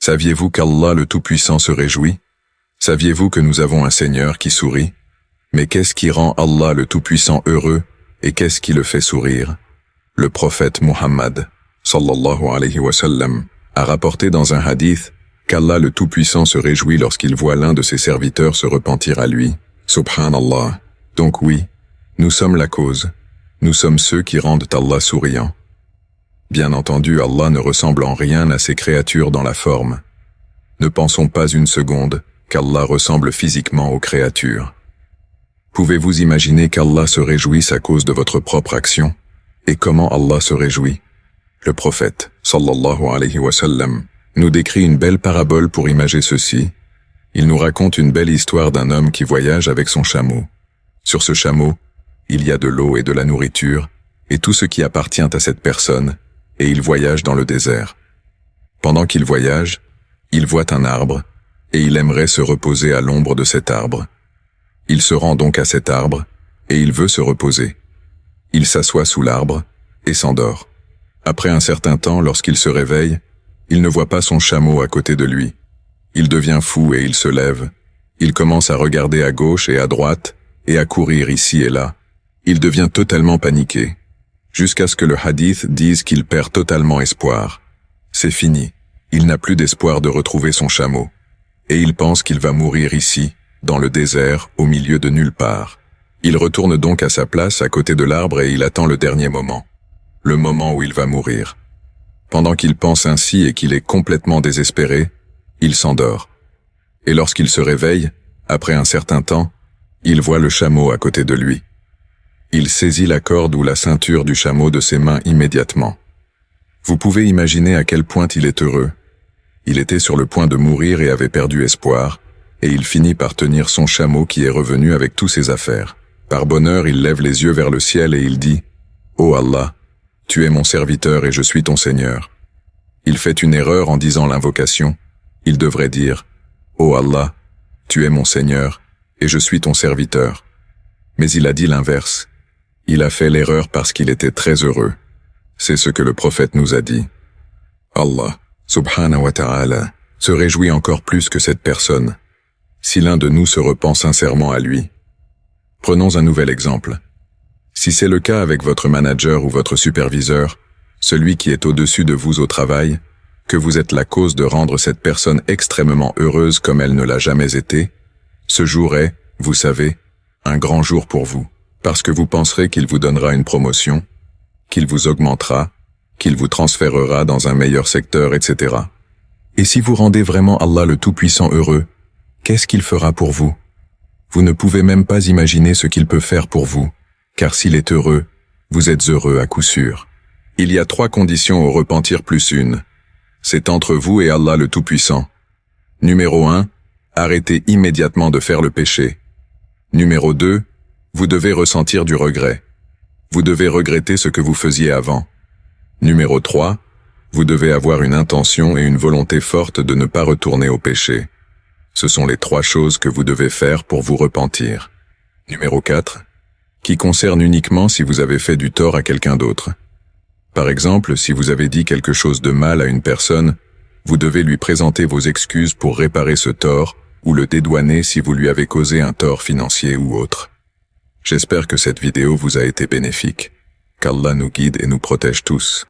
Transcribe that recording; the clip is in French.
Saviez-vous qu'Allah le Tout-Puissant se réjouit? Saviez-vous que nous avons un Seigneur qui sourit? Mais qu'est-ce qui rend Allah le Tout-Puissant heureux et qu'est-ce qui le fait sourire? Le prophète Muhammad, sallallahu alayhi wa sallam, a rapporté dans un hadith qu'Allah le Tout-Puissant se réjouit lorsqu'il voit l'un de ses serviteurs se repentir à lui. Subhanallah. Donc oui, nous sommes la cause. Nous sommes ceux qui rendent Allah souriant. Bien entendu, Allah ne ressemble en rien à ses créatures dans la forme. Ne pensons pas une seconde qu'Allah ressemble physiquement aux créatures. Pouvez-vous imaginer qu'Allah se réjouisse à cause de votre propre action? Et comment Allah se réjouit? Le prophète, sallallahu alayhi wa sallam, nous décrit une belle parabole pour imager ceci. Il nous raconte une belle histoire d'un homme qui voyage avec son chameau. Sur ce chameau, il y a de l'eau et de la nourriture, et tout ce qui appartient à cette personne, et il voyage dans le désert. Pendant qu'il voyage, il voit un arbre, et il aimerait se reposer à l'ombre de cet arbre. Il se rend donc à cet arbre, et il veut se reposer. Il s'assoit sous l'arbre, et s'endort. Après un certain temps, lorsqu'il se réveille, il ne voit pas son chameau à côté de lui. Il devient fou et il se lève. Il commence à regarder à gauche et à droite, et à courir ici et là. Il devient totalement paniqué, jusqu'à ce que le hadith dise qu'il perd totalement espoir. C'est fini, il n'a plus d'espoir de retrouver son chameau. Et il pense qu'il va mourir ici, dans le désert, au milieu de nulle part. Il retourne donc à sa place à côté de l'arbre et il attend le dernier moment. Le moment où il va mourir. Pendant qu'il pense ainsi et qu'il est complètement désespéré, il s'endort. Et lorsqu'il se réveille, après un certain temps, il voit le chameau à côté de lui. Il saisit la corde ou la ceinture du chameau de ses mains immédiatement. Vous pouvez imaginer à quel point il est heureux. Il était sur le point de mourir et avait perdu espoir, et il finit par tenir son chameau qui est revenu avec tous ses affaires. Par bonheur, il lève les yeux vers le ciel et il dit « Ô Allah, tu es mon serviteur et je suis ton Seigneur. » Il fait une erreur en disant l'invocation. Il devrait dire « Ô Allah, tu es mon Seigneur et je suis ton serviteur. » Mais il a dit l'inverse. Il a fait l'erreur parce qu'il était très heureux. C'est ce que le prophète nous a dit. Allah, subhanahu wa ta'ala, se réjouit encore plus que cette personne, si l'un de nous se repent sincèrement à lui. Prenons un nouvel exemple. Si c'est le cas avec votre manager ou votre superviseur, celui qui est au-dessus de vous au travail, que vous êtes la cause de rendre cette personne extrêmement heureuse comme elle ne l'a jamais été, ce jour est, vous savez, un grand jour pour vous, parce que vous penserez qu'il vous donnera une promotion, qu'il vous augmentera, qu'il vous transférera dans un meilleur secteur, etc. Et si vous rendez vraiment Allah le Tout-Puissant heureux, qu'est-ce qu'il fera pour vous? Vous ne pouvez même pas imaginer ce qu'il peut faire pour vous, car s'il est heureux, vous êtes heureux à coup sûr. Il y a 3 conditions au repentir plus une. C'est entre vous et Allah le Tout-Puissant. Numéro 1, arrêtez immédiatement de faire le péché. Numéro 2, vous devez ressentir du regret. Vous devez regretter ce que vous faisiez avant. Numéro 3, vous devez avoir une intention et une volonté forte de ne pas retourner au péché. Ce sont les 3 choses que vous devez faire pour vous repentir. Numéro 4, qui concerne uniquement si vous avez fait du tort à quelqu'un d'autre. Par exemple, si vous avez dit quelque chose de mal à une personne, vous devez lui présenter vos excuses pour réparer ce tort ou le dédouaner si vous lui avez causé un tort financier ou autre. J'espère que cette vidéo vous a été bénéfique. Qu'Allah nous guide et nous protège tous.